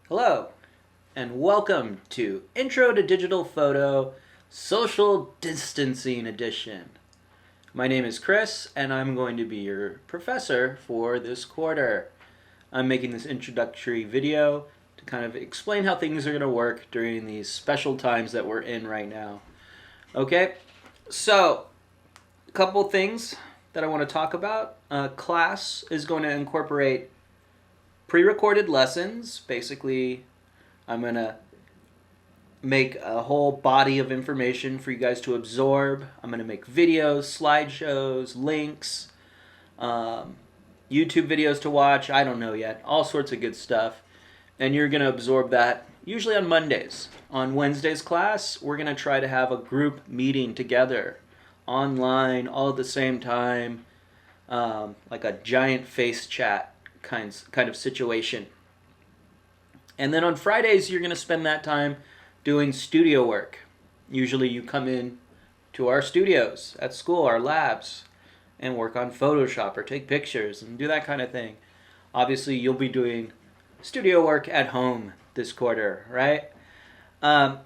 Hello, and welcome to Intro to Digital Photo Social Distancing Edition. My name is Chris, and I'm going to be your professor for this quarter. I'm making this introductory video to kind of explain how things are going to work during these special times that we're in right now. Okay, so a couple things that I want to talk about. Class is going to incorporate pre-recorded lessons. Basically, I'm going to make a whole body of information for you guys to absorb. I'm going to make videos, slideshows, links, YouTube videos to watch. I don't know yet. All sorts of good stuff. And you're going to absorb that usually on Mondays. On Wednesday's class, we're going to try to have a group meeting together online all at the same time, like a giant face chat kind of situation. And then on Fridays, you're going to spend that time doing studio work. Usually you come in to our studios at school, our labs, and work on Photoshop or take pictures and do that kind of thing. Obviously, you'll be doing studio work at home this quarter, right? And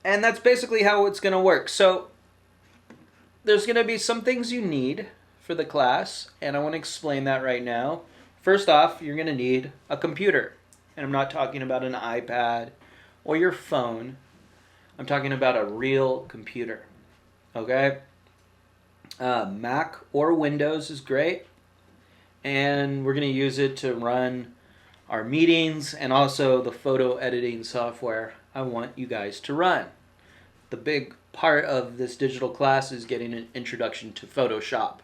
that's basically how it's going to work. So there's going to be some things you need for the class, and I want to explain that right now. First off, you're going to need a computer. And I'm not talking about an iPad or your phone. I'm talking about a real computer. Okay? Mac or Windows is great. And we're going to use it to run our meetings and also the photo editing software I want you guys to run. The big part of this digital class is getting an introduction to Photoshop.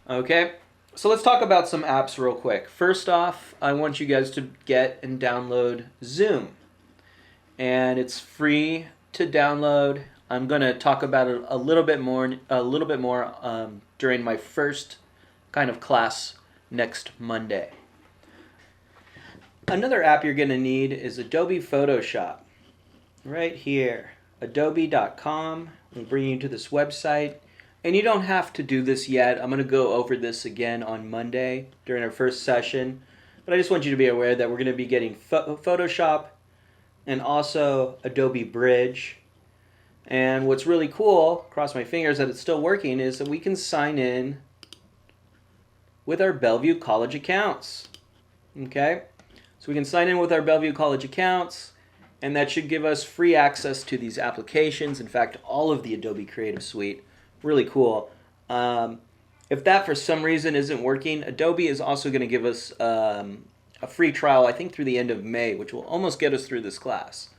Okay? So let's talk about some apps real quick. First off, I want you guys to get and download Zoom. And it's free to download. I'm going to talk about it a little bit more during my first kind of class next Monday. Another app you're going to need is Adobe Photoshop. Right here, adobe.com will bring you to this website. And you don't have to do this yet. I'm going to go over this again on Monday during our first session. But I just want you to be aware that we're going to be getting Photoshop and also Adobe Bridge. And what's really cool, cross my fingers that it's still working, is that we can sign in with our Bellevue College accounts. Okay? So we can sign in with our Bellevue College accounts, and that should give us free access to these applications. In fact, all of the Adobe Creative Suite. Really cool. If that for some reason isn't working, Adobe is also going to give us a free trial, I think through the end of May, which will almost get us through this class.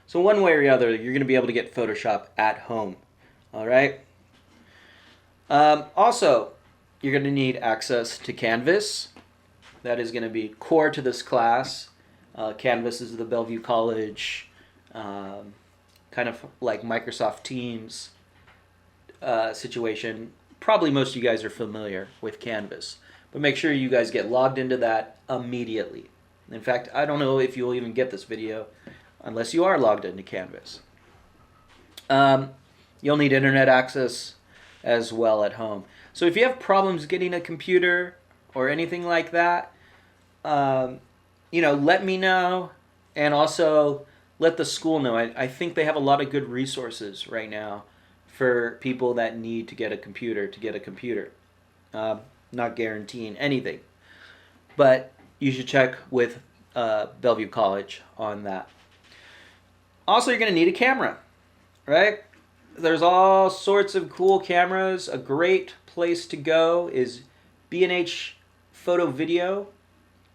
So one way or the other, you're going to be able to get Photoshop at home. All right? Also, you're going to need access to Canvas. That is going to be core to this class. Canvas is the Bellevue College, kind of like Microsoft Teams situation. Probably most of you guys are familiar with Canvas, but make sure you guys get logged into that immediately. In fact, I don't know if you'll even get this video unless you are logged into Canvas. You'll need internet access as well at home. So if you have problems getting a computer or anything like that, let me know, and also let the school know. I think they have a lot of good resources right now for people that need to get a computer. Not guaranteeing anything. But you should check with Bellevue College on that. Also, you're going to need a camera, right? There's all sorts of cool cameras. A great place to go is B&H Photo Video,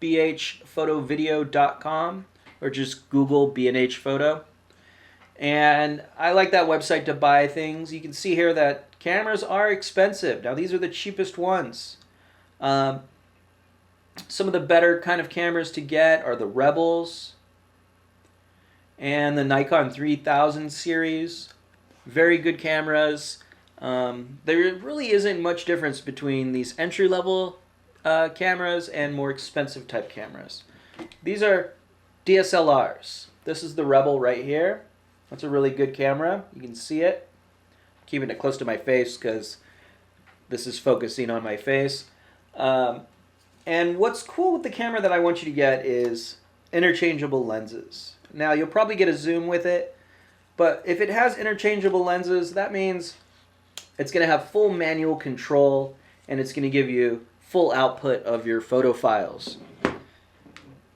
bhphotovideo.com, or just Google B&H Photo. And I like that website to buy things. You can see here that cameras are expensive. Now, these are the cheapest ones. Some of the better kind of cameras to get are the Rebels and the Nikon 3000 series. Very good cameras. There really isn't much difference between these entry-level cameras and more expensive type cameras. These are DSLRs. This is the Rebel right here. That's a really good camera. You can see it. Keeping it close to my face because this is focusing on my face. And what's cool with the camera that I want you to get is interchangeable lenses. Now, you'll probably get a zoom with it, but if it has interchangeable lenses, that means it's going to have full manual control, and it's going to give you full output of your photo files.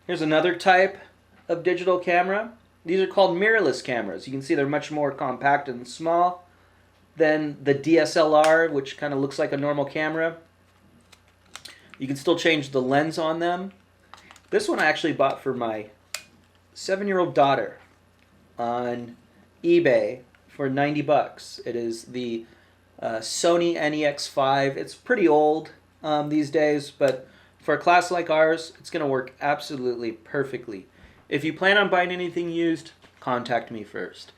Here's another type of digital camera. These are called mirrorless cameras. You can see they're much more compact and small than the DSLR, which kind of looks like a normal camera. You can still change the lens on them. This one I actually bought for my 7-year-old daughter on eBay for 90 bucks. It is the Sony NEX5. It's pretty old these days, but for a class like ours, it's going to work absolutely perfectly. If you plan on buying anything used, contact me first.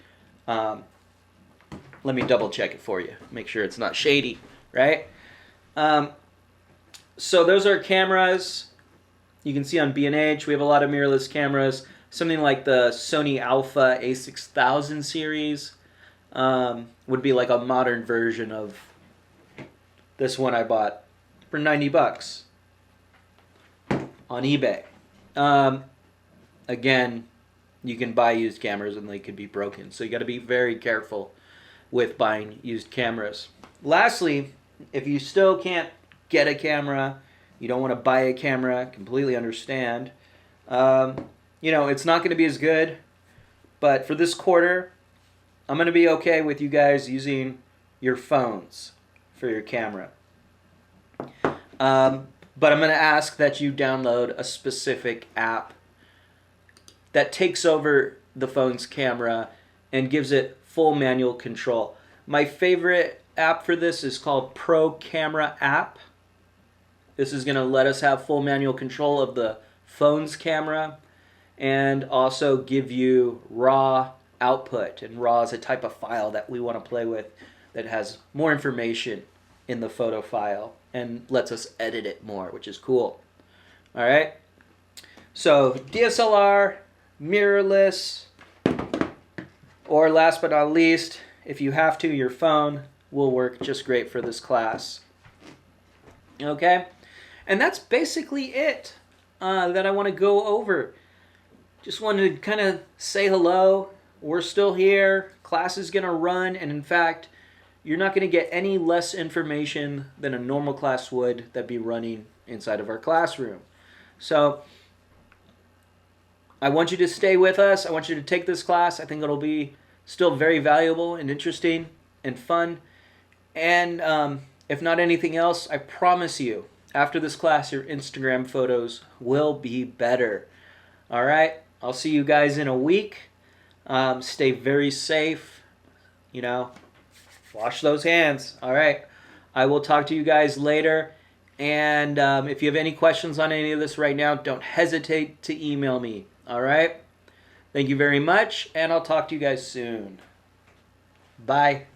Let me double check it for you. Make sure it's not shady, right? So those are cameras. You can see on B&H, we have a lot of mirrorless cameras. Something like the Sony Alpha A6000 series would be like a modern version of this one I bought for 90 bucks on eBay. Again, you can buy used cameras and they could be broken. So you got to be very careful with buying used cameras. Lastly, if you still can't get a camera, you don't want to buy a camera, completely understand. It's not going to be as good, but for this quarter, I'm going to be okay with you guys using your phones for your camera. But I'm going to ask that you download a specific app that takes over the phone's camera and gives it full manual control. My favorite app for this is called Pro Camera App. This is going to let us have full manual control of the phone's camera and also give you raw output. And raw is a type of file that we want to play with that has more information in the photo file and lets us edit it more, which is cool. All right. So DSLR, mirrorless, or last but not least, if you have to, your phone will work just great for this class. Okay? And that's basically it that I want to go over. Just wanted to kind of say hello. We're still here. Class is going to run, and in fact, you're not going to get any less information than a normal class would that be running inside of our classroom. So I want you to stay with us. I want you to take this class. I think it'll be still very valuable and interesting and fun. And if not anything else, I promise you, after this class, your Instagram photos will be better. All right? I'll see you guys in a week. Stay very safe. Wash those hands. All right? I will talk to you guys later. And if you have any questions on any of this right now, don't hesitate to email me. All right? Thank you very much, and I'll talk to you guys soon. Bye.